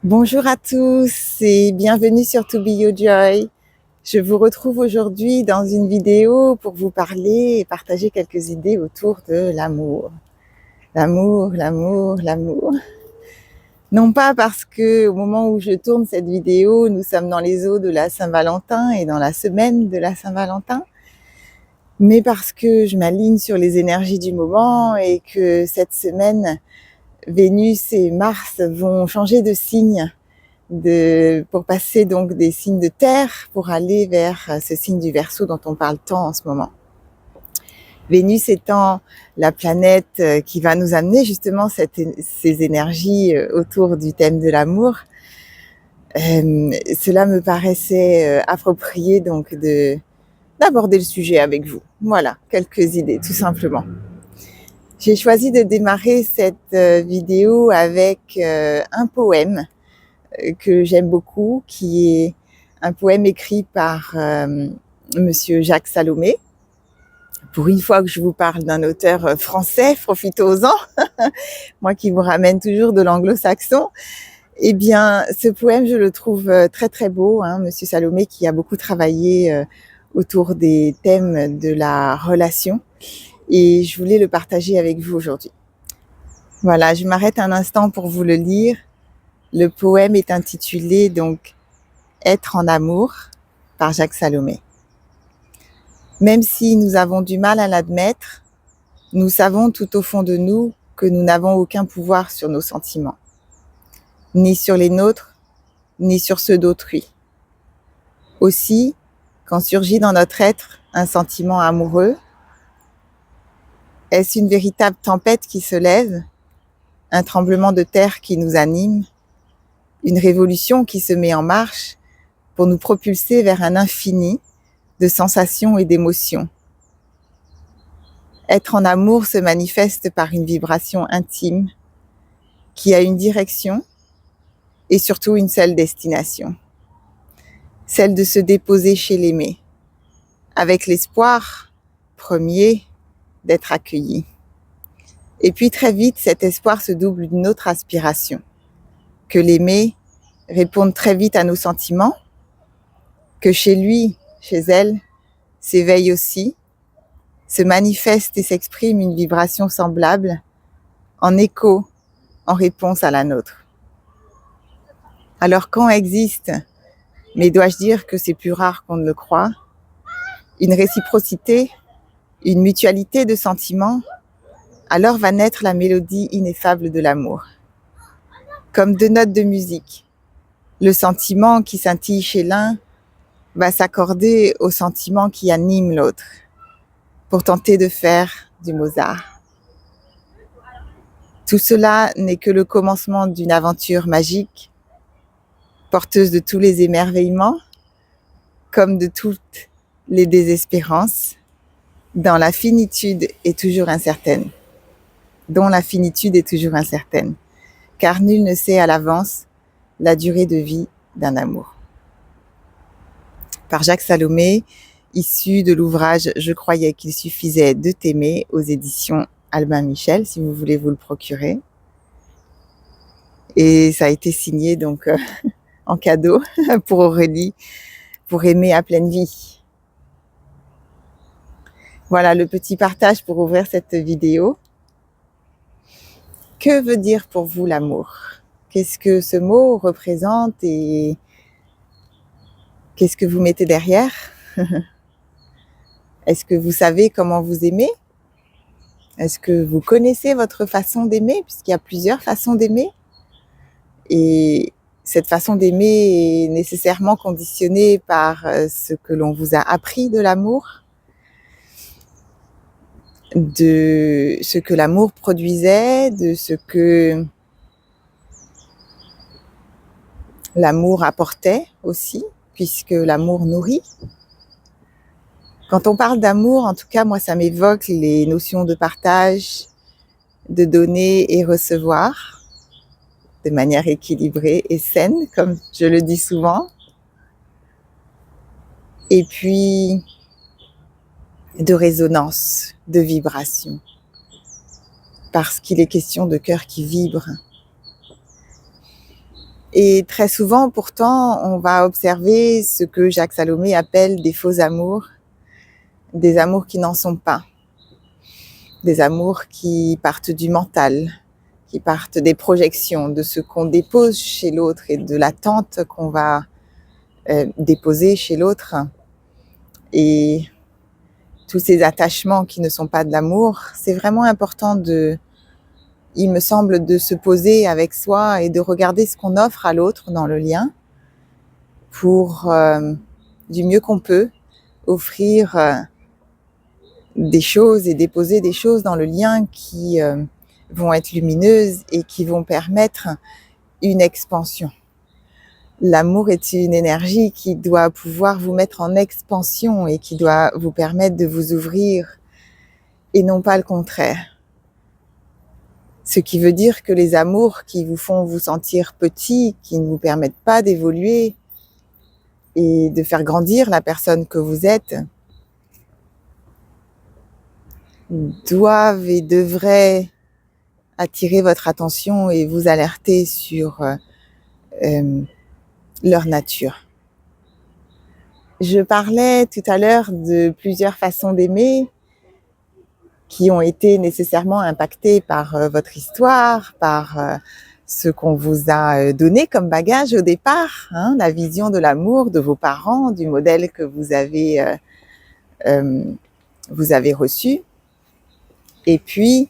Bonjour à tous et bienvenue sur To Be Your Joy. Je vous retrouve aujourd'hui dans une vidéo pour vous parler et partager quelques idées autour de l'amour. L'amour, l'amour, l'amour. Non pas parce que au moment où je tourne cette vidéo, nous sommes dans les eaux de la Saint-Valentin et dans la semaine de la Saint-Valentin, mais parce que je m'aligne sur les énergies du moment et que cette semaine, Vénus et Mars vont changer de signe pour passer donc des signes de terre pour aller vers ce signe du Verseau dont on parle tant en ce moment. Vénus étant la planète qui va nous amener justement ces énergies autour du thème de l'amour, cela me paraissait approprié donc d'aborder le sujet avec vous. Voilà, quelques idées tout simplement. J'ai choisi de démarrer cette vidéo avec un poème que j'aime beaucoup, qui est un poème écrit par Monsieur Jacques Salomé. Pour une fois que je vous parle d'un auteur français, profitons-en, moi qui vous ramène toujours de l'anglo-saxon. Eh bien, ce poème, je le trouve très très beau, Monsieur Salomé qui a beaucoup travaillé autour des thèmes de la relation, et je voulais le partager avec vous aujourd'hui. Voilà, je m'arrête un instant pour vous le lire. Le poème est intitulé donc Être en amour par Jacques Salomé. Même si nous avons du mal à l'admettre, nous savons tout au fond de nous que nous n'avons aucun pouvoir sur nos sentiments, ni sur les nôtres, ni sur ceux d'autrui. Aussi, quand surgit dans notre être un sentiment amoureux, est-ce une véritable tempête qui se lève, un tremblement de terre qui nous anime, une révolution qui se met en marche pour nous propulser vers un infini de sensations et d'émotions. Être en amour se manifeste par une vibration intime qui a une direction et surtout une seule destination, celle de se déposer chez l'aimé, avec l'espoir premier d'être accueilli. Et puis très vite, cet espoir se double d'une autre aspiration, que l'aimé réponde très vite à nos sentiments, que chez lui, chez elle, s'éveille aussi, se manifeste et s'exprime une vibration semblable, en écho, en réponse à la nôtre. Alors quand existe, mais dois-je dire que c'est plus rare qu'on ne le croit, une réciprocité, une mutualité de sentiments, alors va naître la mélodie ineffable de l'amour. Comme deux notes de musique, le sentiment qui scintille chez l'un va s'accorder au sentiment qui anime l'autre, pour tenter de faire du Mozart. Tout cela n'est que le commencement d'une aventure magique, porteuse de tous les émerveillements, comme de toutes les désespérances, dont la finitude est toujours incertaine. Car nul ne sait à l'avance la durée de vie d'un amour. Par Jacques Salomé, issu de l'ouvrage Je croyais qu'il suffisait de t'aimer aux éditions Albin Michel, si vous voulez vous le procurer. Et ça a été signé donc en cadeau pour Aurélie, pour aimer à pleine vie. Voilà le petit partage pour ouvrir cette vidéo. Que veut dire pour vous l'amour? Qu'est-ce que ce mot représente et qu'est-ce que vous mettez derrière? Est-ce que vous savez comment vous aimez? Est-ce que vous connaissez votre façon d'aimer? Puisqu'il y a plusieurs façons d'aimer. Et cette façon d'aimer est nécessairement conditionnée par ce que l'on vous a appris de l'amour, de ce que l'amour produisait, de ce que l'amour apportait aussi, puisque l'amour nourrit. Quand on parle d'amour, en tout cas, moi, ça m'évoque les notions de partage, de donner et recevoir, de manière équilibrée et saine, comme je le dis souvent. Et puis, de résonance, de vibration, parce qu'il est question de cœur qui vibre. Et très souvent, pourtant, on va observer ce que Jacques Salomé appelle des faux amours, des amours qui n'en sont pas, des amours qui partent du mental, qui partent des projections, de ce qu'on dépose chez l'autre et de l'attente qu'on va déposer chez l'autre. Et tous ces attachements qui ne sont pas de l'amour, c'est vraiment important il me semble, de se poser avec soi et de regarder ce qu'on offre à l'autre dans le lien pour, du mieux qu'on peut, offrir des choses et déposer des choses dans le lien qui vont être lumineuses et qui vont permettre une expansion. L'amour est une énergie qui doit pouvoir vous mettre en expansion et qui doit vous permettre de vous ouvrir et non pas le contraire. Ce qui veut dire que les amours qui vous font vous sentir petit, qui ne vous permettent pas d'évoluer et de faire grandir la personne que vous êtes, doivent et devraient attirer votre attention et vous alerter sur leur nature. Je parlais tout à l'heure de plusieurs façons d'aimer qui ont été nécessairement impactées par votre histoire, par ce qu'on vous a donné comme bagage au départ, hein, la vision de l'amour de vos parents, du modèle que vous avez reçu. Et puis,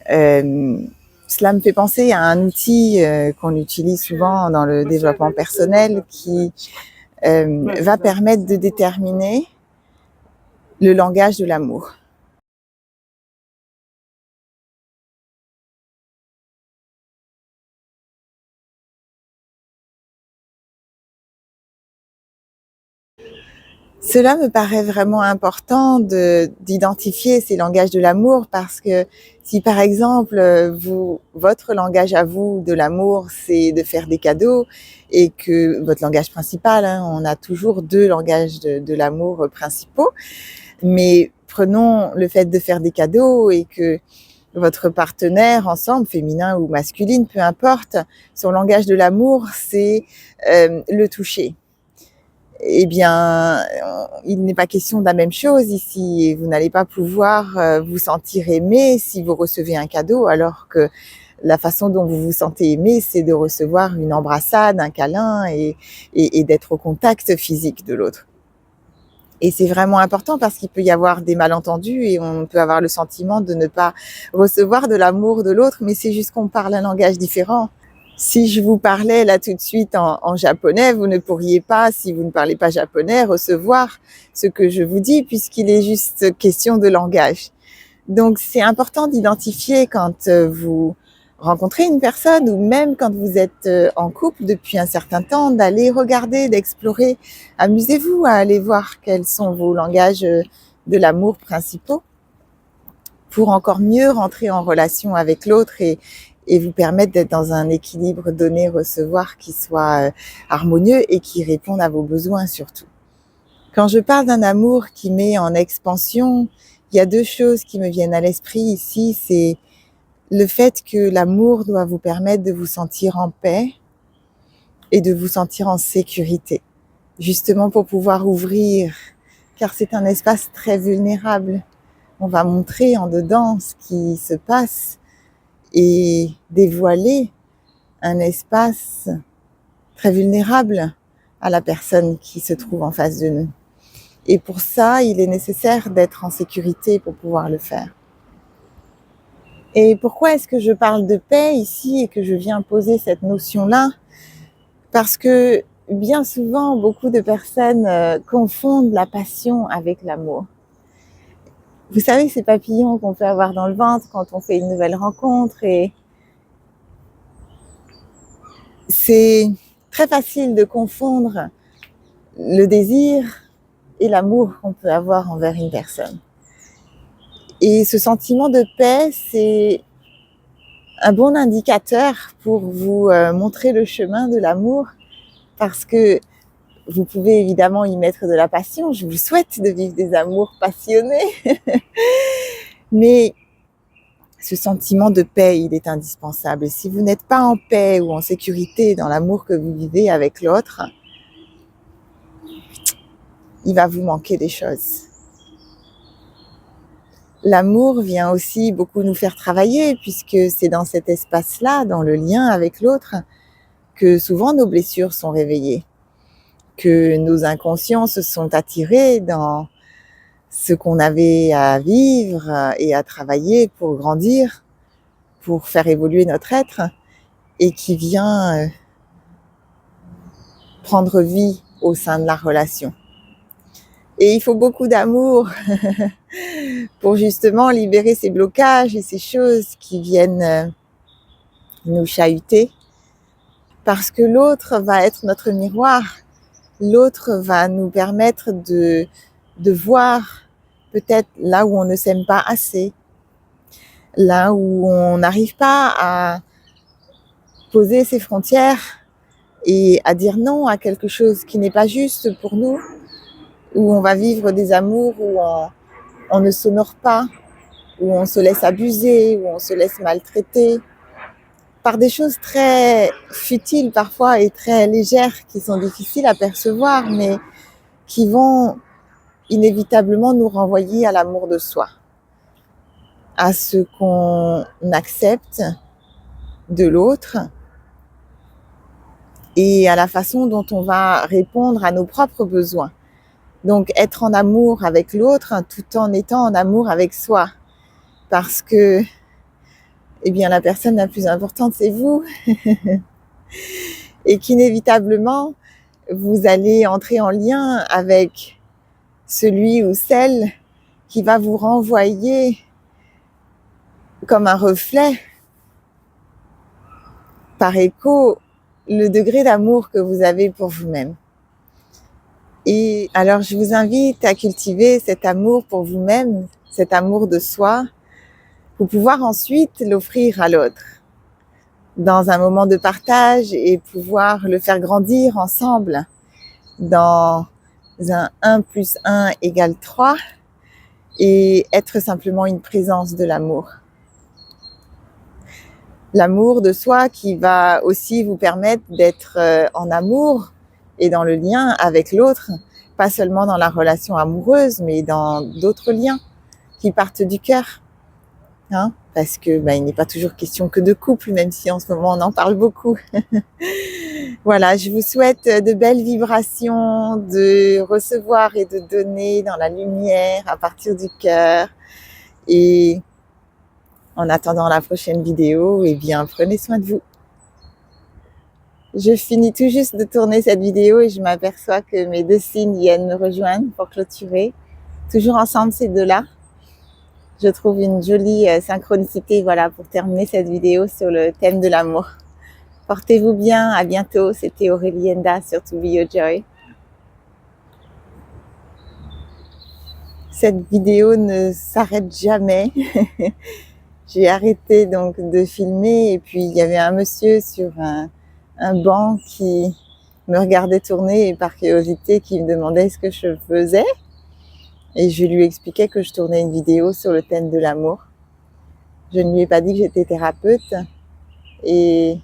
cela me fait penser à un outil qu'on utilise souvent dans le développement personnel qui va permettre de déterminer le langage de l'amour. Cela me paraît vraiment important d'identifier ces langages de l'amour parce que si par exemple votre langage à vous de l'amour c'est de faire des cadeaux et que votre langage principal, hein, on a toujours deux langages de l'amour principaux, mais prenons le fait de faire des cadeaux et que votre partenaire ensemble, féminin ou masculine, peu importe, son langage de l'amour c'est le toucher. Eh bien, il n'est pas question de la même chose ici. Vous n'allez pas pouvoir vous sentir aimé si vous recevez un cadeau, alors que la façon dont vous vous sentez aimé, c'est de recevoir une embrassade, un câlin et d'être au contact physique de l'autre. Et c'est vraiment important parce qu'il peut y avoir des malentendus et on peut avoir le sentiment de ne pas recevoir de l'amour de l'autre, mais c'est juste qu'on parle un langage différent. Si je vous parlais là tout de suite en japonais, vous ne pourriez pas, si vous ne parlez pas japonais, recevoir ce que je vous dis puisqu'il est juste question de langage. Donc c'est important d'identifier quand vous rencontrez une personne ou même quand vous êtes en couple depuis un certain temps, d'aller regarder, d'explorer. Amusez-vous à aller voir quels sont vos langages de l'amour principaux pour encore mieux rentrer en relation avec l'autre et vous permettre d'être dans un équilibre donner-recevoir qui soit harmonieux et qui réponde à vos besoins surtout. Quand je parle d'un amour qui met en expansion, il y a deux choses qui me viennent à l'esprit ici, c'est le fait que l'amour doit vous permettre de vous sentir en paix et de vous sentir en sécurité, justement pour pouvoir ouvrir, car c'est un espace très vulnérable. On va montrer en dedans ce qui se passe et dévoiler un espace très vulnérable à la personne qui se trouve en face de nous. Et pour ça, il est nécessaire d'être en sécurité pour pouvoir le faire. Et pourquoi est-ce que je parle de paix ici et que je viens poser cette notion-là? Parce que bien souvent, beaucoup de personnes confondent la passion avec l'amour. Vous savez, ces papillons qu'on peut avoir dans le ventre quand on fait une nouvelle rencontre, et c'est très facile de confondre le désir et l'amour qu'on peut avoir envers une personne. Et ce sentiment de paix, c'est un bon indicateur pour vous montrer le chemin de l'amour, parce que vous pouvez évidemment y mettre de la passion. Je vous souhaite de vivre des amours passionnés. Mais ce sentiment de paix, il est indispensable. Et si vous n'êtes pas en paix ou en sécurité dans l'amour que vous vivez avec l'autre, il va vous manquer des choses. L'amour vient aussi beaucoup nous faire travailler, puisque c'est dans cet espace-là, dans le lien avec l'autre, que souvent nos blessures sont réveillées, que nos inconscients se sont attirés dans ce qu'on avait à vivre et à travailler pour grandir, pour faire évoluer notre être, et qui vient prendre vie au sein de la relation. Et il faut beaucoup d'amour pour justement libérer ces blocages et ces choses qui viennent nous chahuter, parce que l'autre va être notre miroir. L'autre va nous permettre de voir peut-être là où on ne s'aime pas assez, là où on n'arrive pas à poser ses frontières et à dire non à quelque chose qui n'est pas juste pour nous, où on va vivre des amours où on ne s'honore pas, où on se laisse abuser, où on se laisse maltraiter, par des choses très futiles parfois et très légères qui sont difficiles à percevoir, mais qui vont inévitablement nous renvoyer à l'amour de soi, à ce qu'on accepte de l'autre et à la façon dont on va répondre à nos propres besoins. Donc être en amour avec l'autre tout en étant en amour avec soi, parce que eh bien, la personne la plus importante, c'est vous. Et qu'inévitablement, vous allez entrer en lien avec celui ou celle qui va vous renvoyer comme un reflet, par écho, le degré d'amour que vous avez pour vous-même. Et alors, je vous invite à cultiver cet amour pour vous-même, cet amour de soi, pour pouvoir ensuite l'offrir à l'autre dans un moment de partage et pouvoir le faire grandir ensemble dans un 1 + 1 = 3 et être simplement une présence de l'amour. L'amour de soi qui va aussi vous permettre d'être en amour et dans le lien avec l'autre, pas seulement dans la relation amoureuse, mais dans d'autres liens qui partent du cœur. Parce que il n'est pas toujours question que de couple, même si en ce moment on en parle beaucoup. Voilà, je vous souhaite de belles vibrations, de recevoir et de donner dans la lumière à partir du cœur. Et en attendant la prochaine vidéo, eh bien, prenez soin de vous. Je finis tout juste de tourner cette vidéo et je m'aperçois que mes 2 signes viennent me rejoindre pour clôturer. Toujours ensemble, ces deux-là. Je trouve une jolie synchronicité, voilà, pour terminer cette vidéo sur le thème de l'amour. Portez-vous bien, à bientôt. C'était Aurélie Enda sur To Be Your Joy. Cette vidéo ne s'arrête jamais. J'ai arrêté donc de filmer et puis il y avait un monsieur sur un banc qui me regardait tourner et par curiosité qui me demandait ce que je faisais. Et je lui expliquais que je tournais une vidéo sur le thème de l'amour. Je ne lui ai pas dit que j'étais thérapeute. Et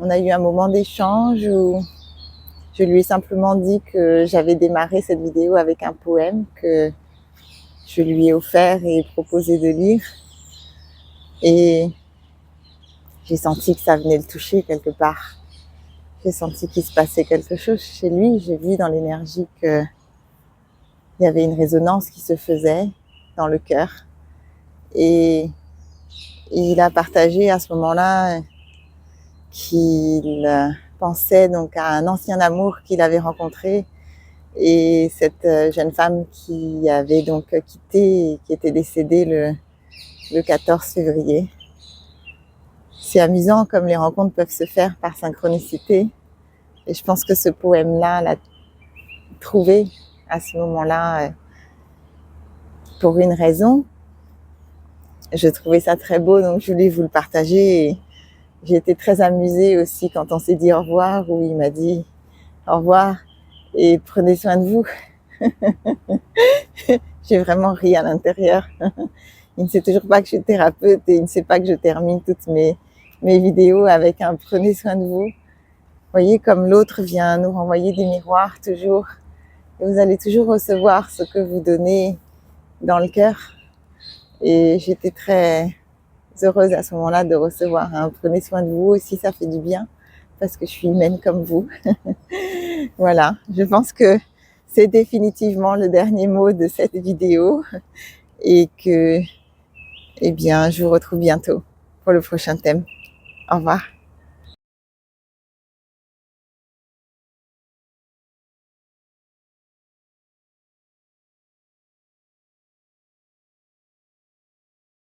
on a eu un moment d'échange où je lui ai simplement dit que j'avais démarré cette vidéo avec un poème que je lui ai offert et proposé de lire. Et j'ai senti que ça venait le toucher quelque part. J'ai senti qu'il se passait quelque chose chez lui. J'ai vu dans l'énergie que il y avait une résonance qui se faisait dans le cœur. Et il a partagé à ce moment-là qu'il pensait donc à un ancien amour qu'il avait rencontré et cette jeune femme qui avait donc quitté et qui était décédée le 14 février. C'est amusant comme les rencontres peuvent se faire par synchronicité. Et je pense que ce poème-là l'a trouvé à ce moment-là pour une raison. Je trouvais ça très beau, donc je voulais vous le partager. Et j'ai été très amusée aussi quand on s'est dit au revoir, où il m'a dit au revoir et prenez soin de vous. J'ai vraiment ri à l'intérieur. Il ne sait toujours pas que je suis thérapeute et il ne sait pas que je termine toutes mes vidéos avec un prenez soin de vous. Vous voyez comme l'autre vient nous renvoyer des miroirs toujours. Et vous allez toujours recevoir ce que vous donnez dans le cœur. Et j'étais très heureuse à ce moment-là de recevoir un prenez soin de vous aussi, ça fait du bien parce que je suis humaine comme vous. Voilà, je pense que c'est définitivement le dernier mot de cette vidéo et que, eh bien, je vous retrouve bientôt pour le prochain thème. Au revoir.